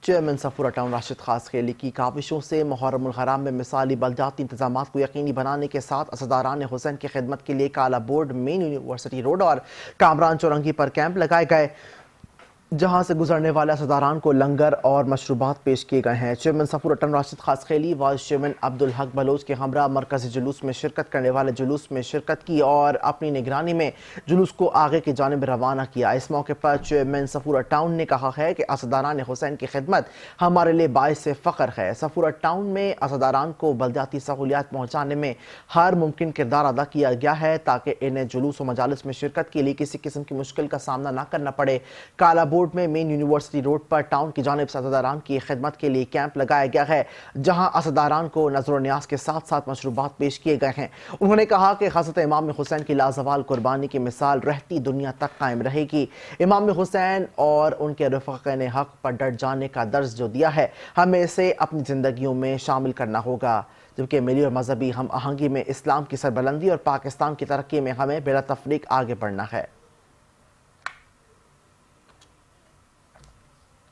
Chairman Safura town Rashid خاص خیلی کی کاوشوں سے محرم الحرام میں مثالی بلدیاتی انتظامات کو یقینی بنانے کے ساتھ اسداران حسین کی خدمت کے لیے کالا بورڈ مین یونیورسٹی روڈ اور کامران چورنگی پر کیمپ لگائے گئے، جہاں سے گزرنے والے اسداران کو لنگر اور مشروبات پیش کیے گئے ہیں۔ چیئرمین صفورہ ٹاؤن راشد خاص خیلی وائس چیئرمین عبدالحق بلوچ کے ہمراہ مرکزی جلوس میں شرکت کرنے والے جلوس میں شرکت کی اور اپنی نگرانی میں جلوس کو آگے کی جانب روانہ کیا۔ اس موقع پر چیئرمین صفورہ ٹاؤن نے کہا ہے کہ اسداران حسین کی خدمت ہمارے لیے باعث فخر ہے۔ صفورہ ٹاؤن میں اسداران کو بلدیاتی سہولیات پہنچانے میں ہر ممکن کردار ادا کیا گیا ہے تاکہ انہیں جلوس و مجالس میں شرکت کے لیے کسی قسم کی مشکل کا سامنا نہ کرنا پڑے۔ کالا بورڈ میں مین یونیورسٹی روڈ پر ٹاؤن کی جانب سے اسداران کی خدمت کے لیے کیمپ لگایا گیا ہے، جہاں اسداران کو نظر و نیاز کے ساتھ ساتھ مشروبات پیش کیے گئے ہیں۔ انہوں نے کہا کہ حضرت امام حسین کی لازوال قربانی کی مثال رہتی دنیا تک قائم رہے گی۔ امام حسین اور ان کے رفقائن حق پر ڈٹ جانے کا درس جو دیا ہے، ہمیں اسے اپنی زندگیوں میں شامل کرنا ہوگا، جبکہ ملی اور مذہبی ہم آہنگی میں اسلام کی سربلندی اور پاکستان کی ترقی میں ہمیں بلا تفریق آگے بڑھنا ہے۔